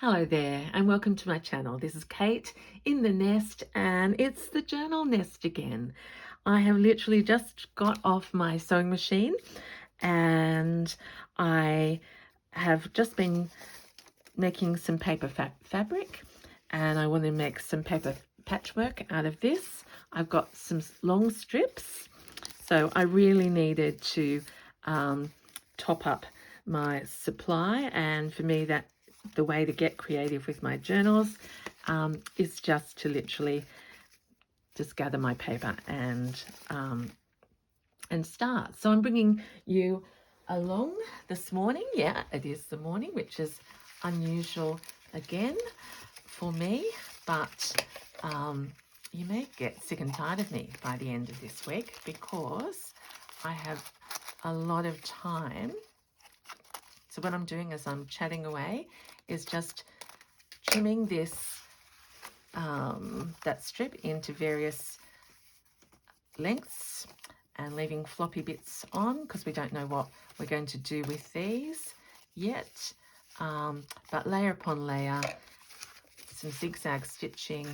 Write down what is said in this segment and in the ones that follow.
Hello there and welcome to my channel. This is Kate in the nest and it's the journal nest again. I have literally just got off my sewing machine and I have just been making some paper fabric and I want to make some paper patchwork out of this. I've got some long strips, so I really needed to top up my supply, and for me that the way to get creative with my journals is just to literally just gather my paper and start. So I'm bringing you along this morning. Yeah, it is the morning, which is unusual again for me, but you may get sick and tired of me by the end of this week because I have a lot of time. So what I'm doing as I'm chatting away is just trimming this that strip into various lengths and leaving floppy bits on because we don't know what we're going to do with these yet, but layer upon layer, some zigzag stitching.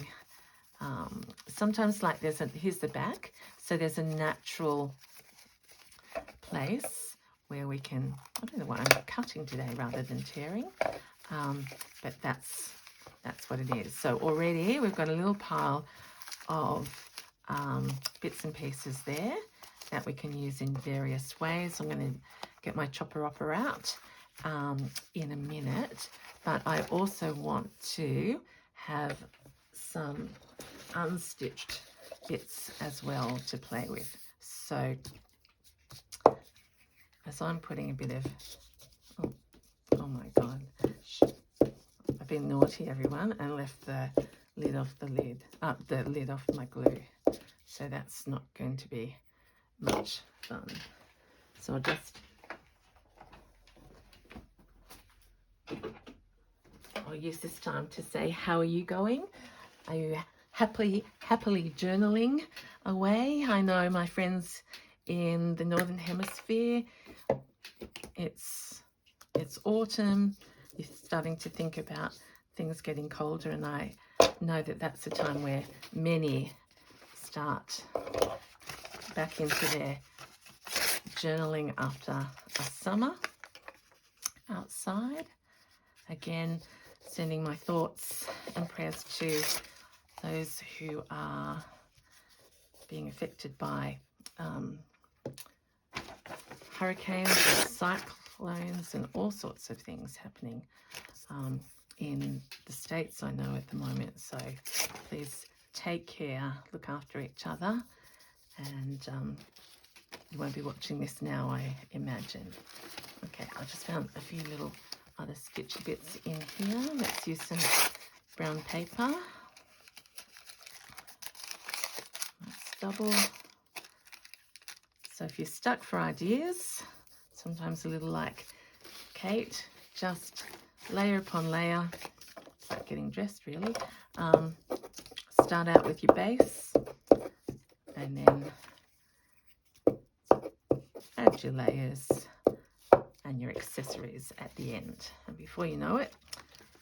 Sometimes like here's the back, so there's a natural place where we can, I don't know what I'm cutting today rather than tearing, but that's what it is. So already we've got a little pile of bits and pieces there that we can use in various ways. I'm going to get my chopper out in a minute, but I also want to have some unstitched bits as well to play with. So as I'm putting a bit of, oh my God, I've been naughty, everyone, and left the lid off my glue. So that's not going to be much fun. So I'll use this time to say, how are you going? Are you happily journaling away? I know my friends in the Northern Hemisphere, it's autumn. You're starting to think about things getting colder, and I know that that's the time where many start back into their journaling after a summer outside. Again, sending my thoughts and prayers to those who are being affected by hurricanes and cyclones and all sorts of things happening in the States, I know, at the moment. So please take care, look after each other, and you won't be watching this now, I imagine. Okay, I just found a few little other stitchy bits in here. Let's use some brown paper. Let's double. So if you're stuck for ideas, sometimes a little like Kate, just layer upon layer. It's like getting dressed, really. Start out with your base and then add your layers and your accessories at the end. And before you know it,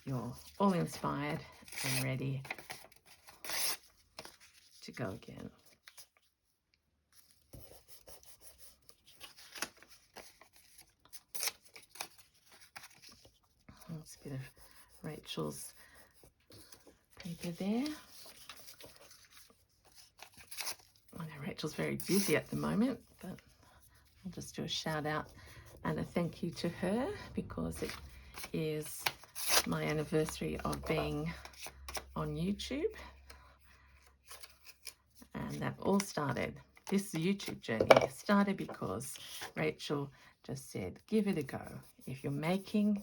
you're all inspired and ready to go again. That's a bit of Rachel's paper there. I know Rachel's very busy at the moment, but I'll just do a shout out and a thank you to her because it is my anniversary of being on YouTube. And that all started, this YouTube journey started because Rachel just said, give it a go. If you're making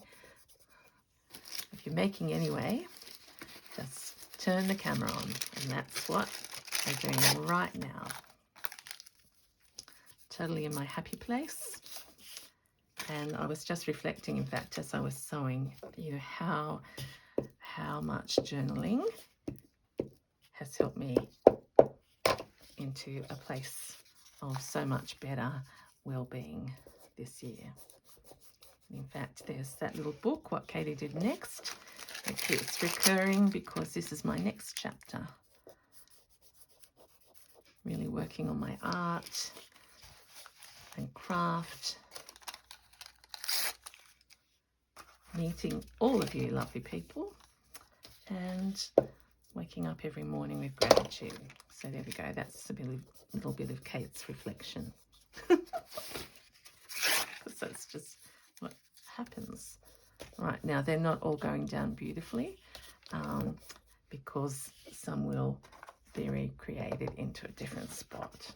anyway, just turn the camera on. And that's what we're doing right now. Totally in my happy place. And I was just reflecting, in fact, as I was sewing, you know, how much journaling has helped me into a place of so much better well-being this year. In fact, there's that little book, What Katie Did Next, It keeps recurring because this is my next chapter. Really working on my art and craft. Meeting all of you lovely people and waking up every morning with gratitude. So there we go. That's a little bit of Kate's reflection. Because that's just what happens. Right, now they're not all going down beautifully because some will be recreated into a different spot.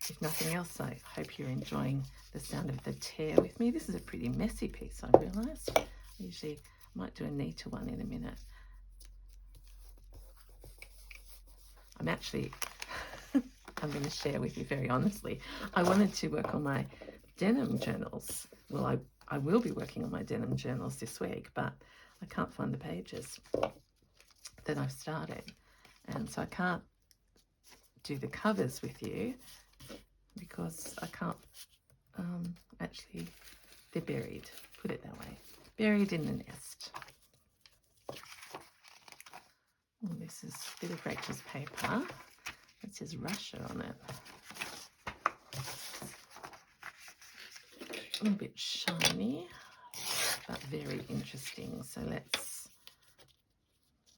If nothing else, I hope you're enjoying the sound of the tear with me. This is a pretty messy piece, I realised. I usually might do a neater one in a minute. I'm actually, I'm going to share with you very honestly, I wanted to work on my denim journals. Well, I will be working on my denim journals this week, but I can't find the pages that I've started. And so I can't do the covers with you because I can't actually, they're buried, put it that way, buried in the nest. Oh, this is a bit of Rachel's paper. It says Russia on it. A little bit shiny, but very interesting. So let's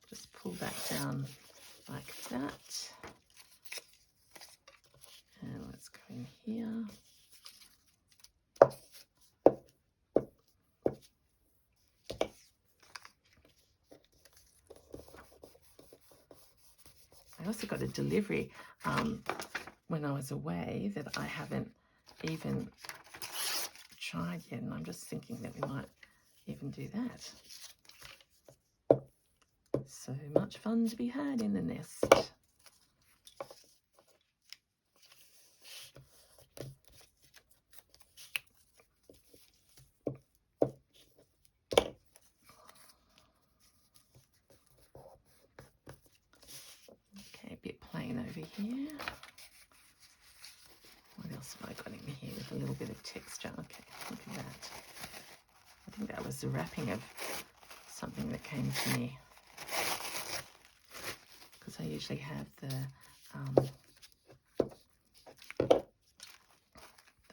just pull that down like that. And let's go in here. I also got a delivery when I was away that I haven't even tried yet, and I'm just thinking that we might even do that. So much fun to be had in the nest. Okay, a bit plain over here. What else have I got in here with a little bit of texture? Okay, look at that. I think that was the wrapping of something that came to me, because I usually have the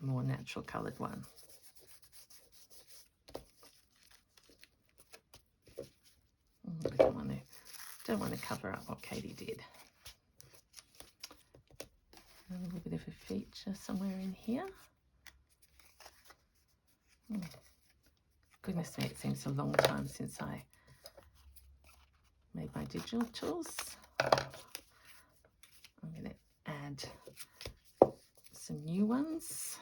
more natural coloured one. I don't want to cover up what Katie did. A little bit of a feature somewhere in here. Goodness me, it seems a long time since I made my digital tools. I'm going to add some new ones.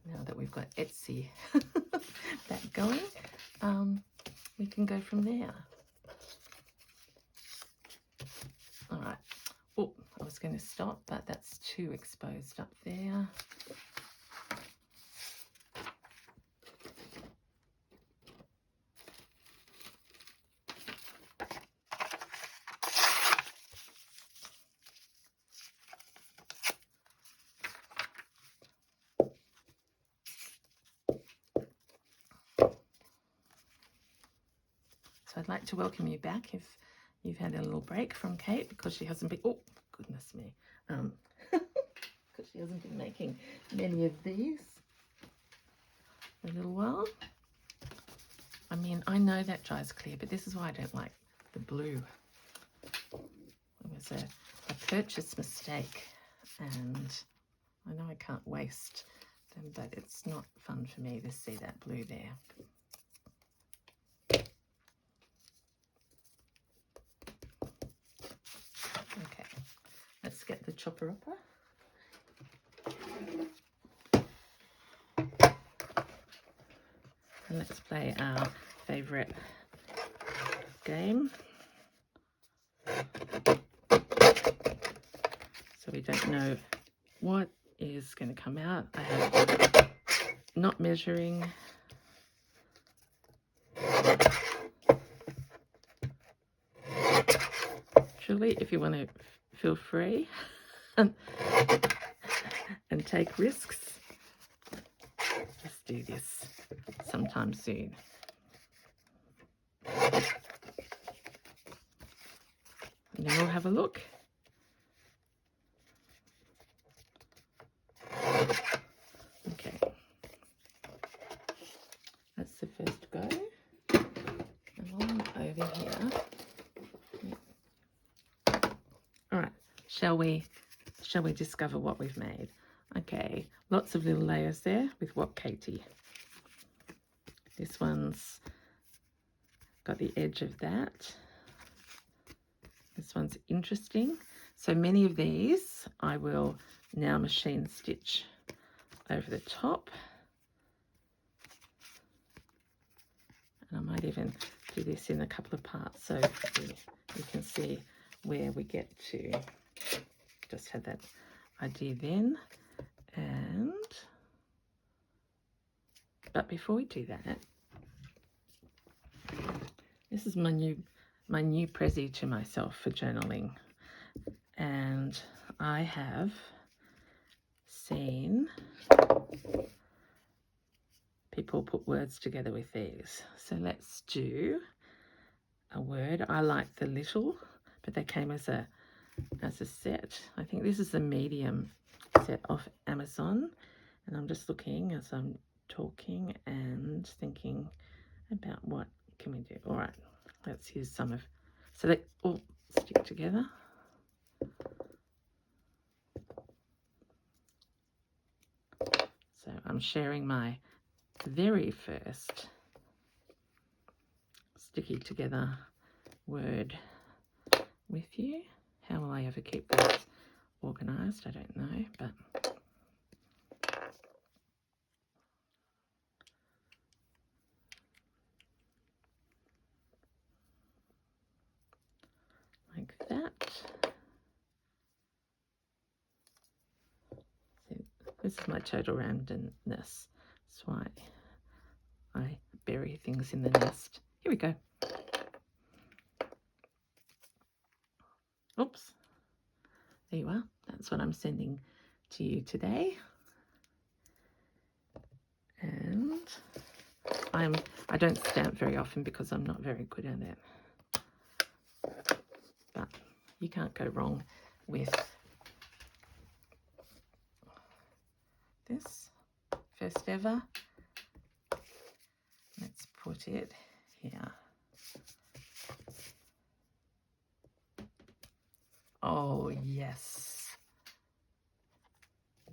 Now that we've got Etsy back going, we can go from there. All right. Oh, I was going to stop, but that's too exposed up there. So I'd like to welcome you back if you've had a little break from Kate, because she hasn't been, oh, goodness me, because she hasn't been making many of these for a little while. I mean, I know that dries clear, but this is why I don't like the blue. It was a purchase mistake, and I know I can't waste them, but it's not fun for me to see that blue there. Okay, let's get the chopper upper. And let's play our favourite game. So we don't know what is going to come out. I have not measuring. Truly, if you want to feel free. and take risks. Let's do this sometime soon. And then we'll have a look. Okay, that's the first go. And on over here. All right, shall we discover what we've made? Okay, lots of little layers there with what, Katie? This one's got the edge of that. This one's interesting. So many of these I will now machine stitch over the top. And I might even do this in a couple of parts so you can see where we get to. Just had that idea then. But before we do that, this is my new prezi to myself for journaling. And I have seen people put words together with these. So let's do a word. I like the little, but they came as a set. I think this is the medium set off Amazon. And I'm just looking as I'm talking and thinking about what can we do. All right, let's use some of, so they all stick together. So I'm sharing my very first sticky together word with you. How will I ever keep this organized? I don't know, but like that. See, this is my total randomness. That's why I bury things in the nest. Here we go. Oops. There you are. That's what I'm sending to you today. And I don't stamp very often because I'm not very good at it. But you can't go wrong with this. First ever. Let's put it here. Oh, yes.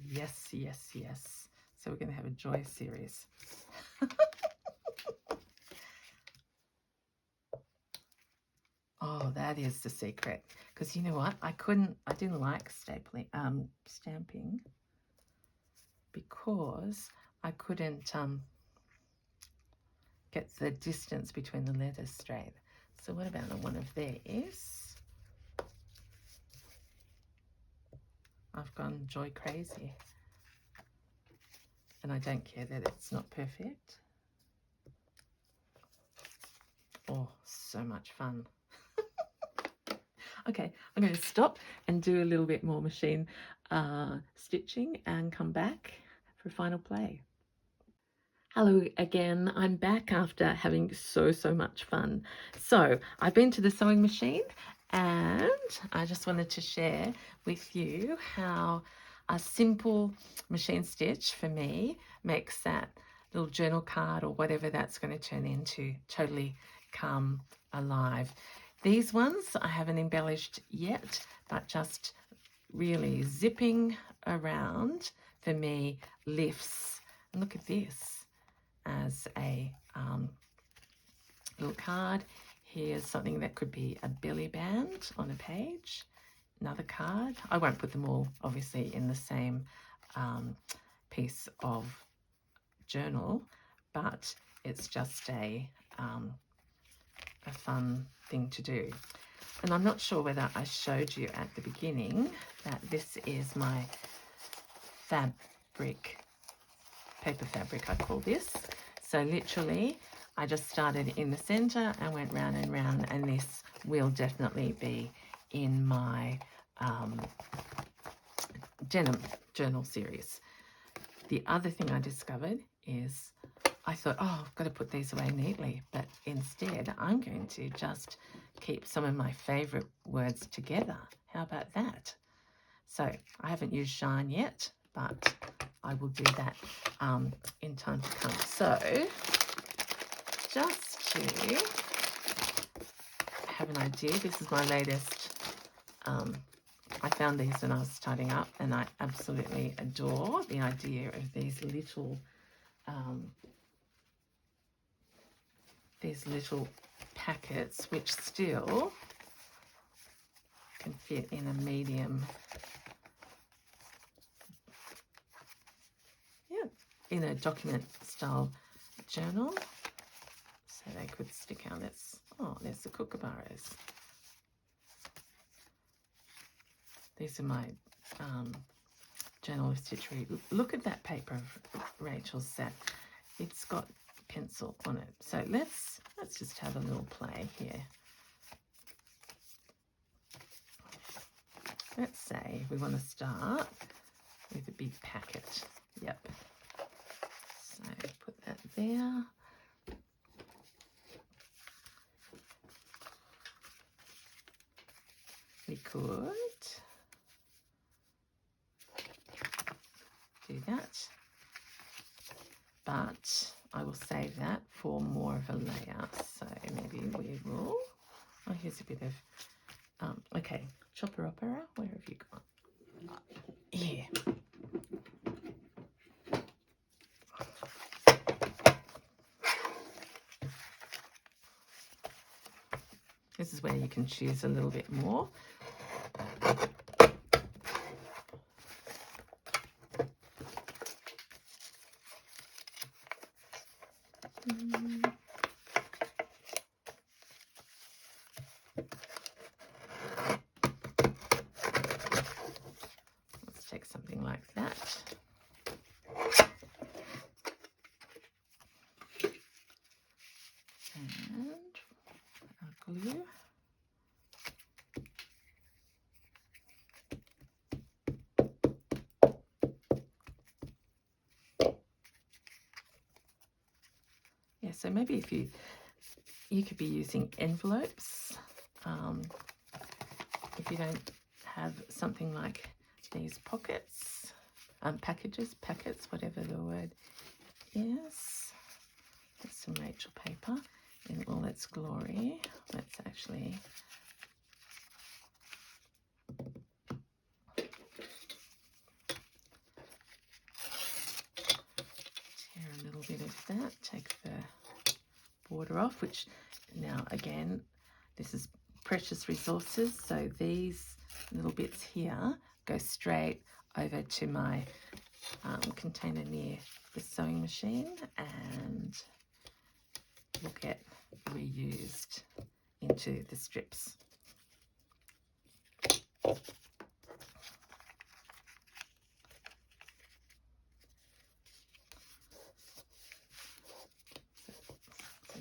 Yes, yes, yes. So we're going to have a joy series. Oh, that is the secret. Because you know what? I didn't like stamping because I couldn't get the distance between the letters straight. So what about one of these? I've gone joy crazy. And I don't care that it's not perfect. Oh, so much fun. Okay, I'm going to stop and do a little bit more machine stitching and come back for final play. Hello again, I'm back after having so much fun. So I've been to the sewing machine and I just wanted to share with you how a simple machine stitch for me makes that little journal card or whatever that's going to turn into totally come alive. These ones I haven't embellished yet, but just really zipping around for me lifts. And look at this as a little card. Here's something that could be a belly band on a page. Another card. I won't put them all obviously in the same piece of journal, but it's just a fun thing to do. And I'm not sure whether I showed you at the beginning that this is my fabric, paper fabric I call this. So literally I just started in the center and went round and round, and this will definitely be in my denim journal series. The other thing I discovered is I thought, oh, I've got to put these away neatly, but instead I'm going to just keep some of my favourite words together. How about that? So I haven't used shine yet, but I will do that in time to come. So just to have an idea, this is my latest. I found these when I was starting up, and I absolutely adore the idea of these little packets, which still can fit in a medium, in a document style journal. So they could stick out. There's the kookaburras. These are my journal of stitchery. Look at that paper of Rachel's set. It's got pencil on it. So let's just have a little play here. Let's say we want to start with a big packet. Yep. So put that there. We could do that, but I will save that for more of a layer. So maybe we will, here's a bit of, okay, chopper opera, where have you gone? Here. This is where you can choose a little bit more. Let's take something like that. And our glue. Yeah, so maybe if you could be using envelopes, if you don't have something like these pockets, packets, whatever the word is. There's some Rachel paper in all its glory. Let's actually tear a little bit of that, take the border off, which now again, this is precious resources, so these little bits here go straight over to my container near the sewing machine and will get reused into the strips. So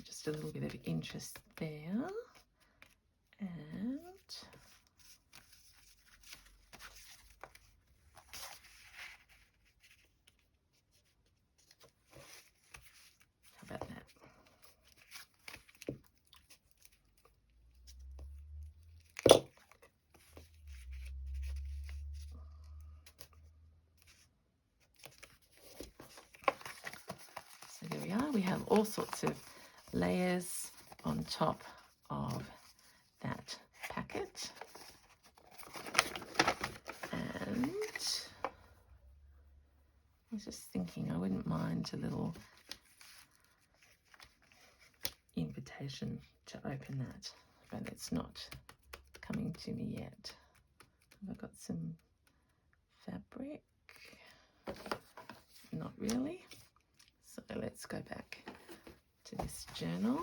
just a little bit of interest there. And how about that? So there we are. We have all sorts of layers on top of that packet. And I was just thinking I wouldn't mind a little invitation to open that, but it's not coming to me yet. Have I got some fabric? Not really. So let's go back to this journal.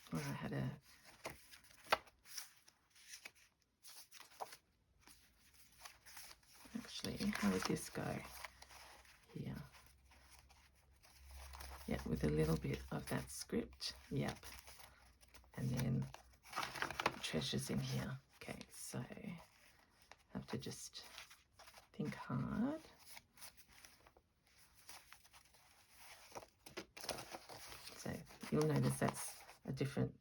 Where I had actually, how would this go here? Yeah, with a little bit of that script, yep. And then treasures in here. Okay, so have to just think hard. So you'll notice that's a different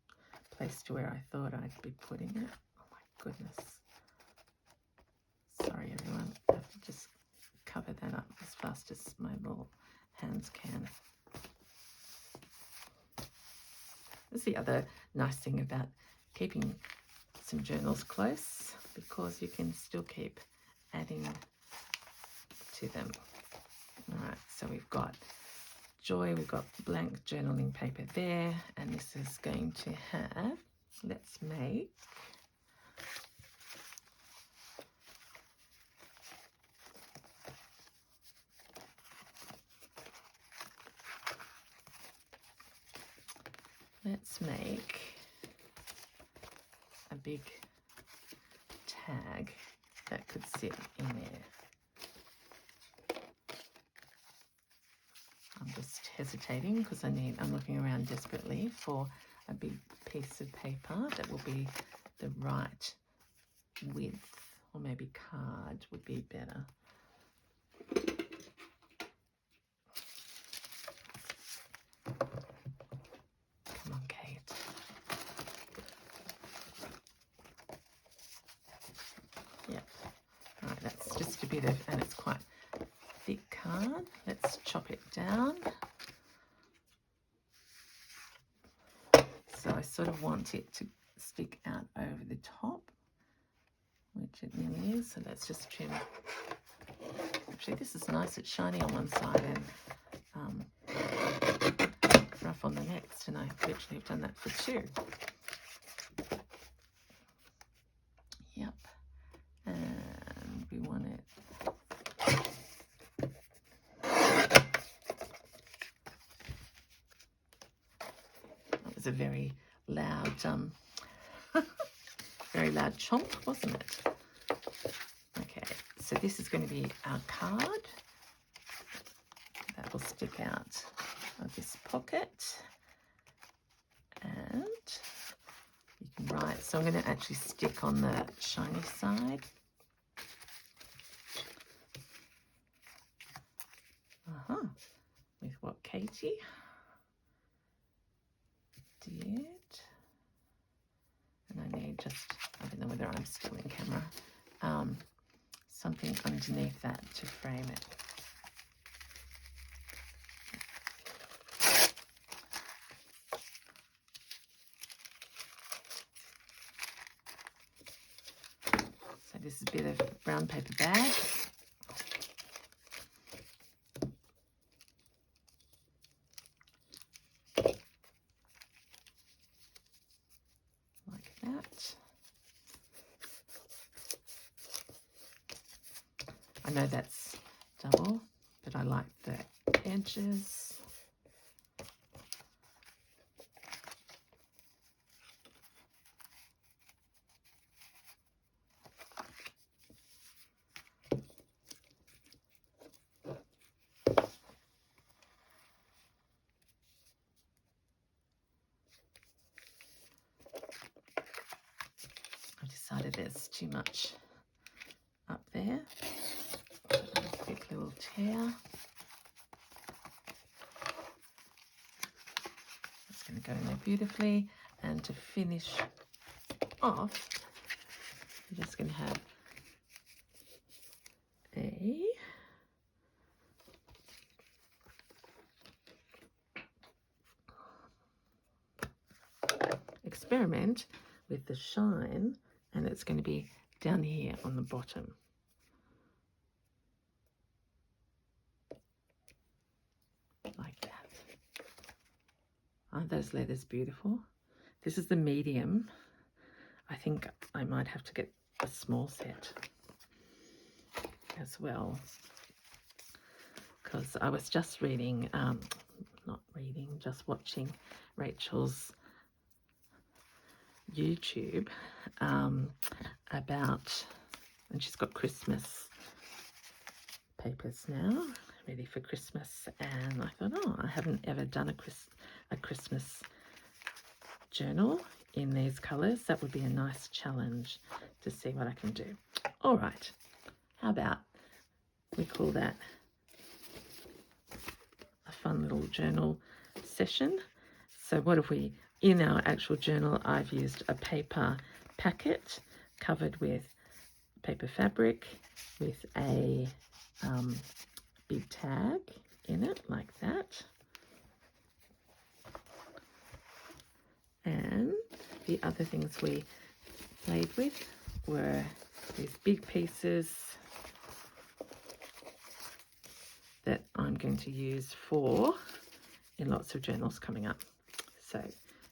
place to where I thought I'd be putting it. Oh my goodness. Sorry everyone, I have to just cover that up as fast as my little hands can. That's the other nice thing about keeping some journals close, because you can still keep adding to them. All right, so we've got Joy, we've got blank journaling paper there, and this is going to have, let's make a big tag that could sit in there. I'm just hesitating because I'm looking around desperately for a big piece of paper that will be the right width, or maybe card would be better. Come on, Kate. Yep. All right, that's just a bit of, and it's quite thick card. Let's chop it down. So I sort of want it to stick out over the top, which it nearly is. So let's just trim. Actually, this is nice. It's shiny on one side and rough on the next, and I literally have done that for two. Yep. And we want it. That was a very loud, very loud chomp, wasn't it? Okay, so this is going to be our card. That will stick out of this pocket. And you can write. So I'm going to actually stick on the shiny side. With what Katie did. And I need just, I don't know whether I'm still in camera, something underneath that to frame it. So this is a bit of brown paper bag. Like that. I know that's double, but I like the edges. I decided there's too much up there. A quick little tear. It's going to go in there beautifully. And to finish off, you're just going to have a experiment with the shine, and it's going to be down here on the bottom. Like that. Aren't those letters beautiful? This is the medium. I think I might have to get a small set as well, because I was just reading, just watching Rachel's YouTube about, and she's got Christmas papers now ready for Christmas, and I thought, oh, I haven't ever done a Christmas journal in these colours. That would be a nice challenge to see what I can do. All right, how about we call that a fun little journal session. So what have we, in our actual journal, I've used a paper packet covered with paper fabric with a big tag in it like that. And the other things we played with were these big pieces that I'm going to use in lots of journals coming up. So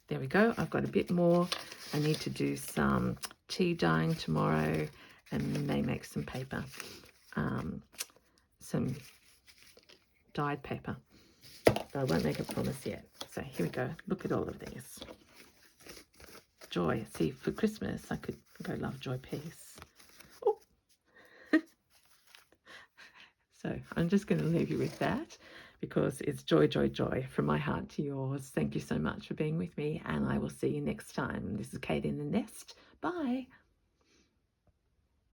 there we go. I've got a bit more. I need to do some tea dyeing tomorrow and may make some paper, some dyed paper. But I won't make a promise yet. So here we go. Look at all of these. Joy. See, for Christmas, I could go Love, Joy, Peace. Oh. So I'm just going to leave you with that because it's joy, joy, joy from my heart to yours. Thank you so much for being with me, and I will see you next time. This is Kate in the Nest. Bye.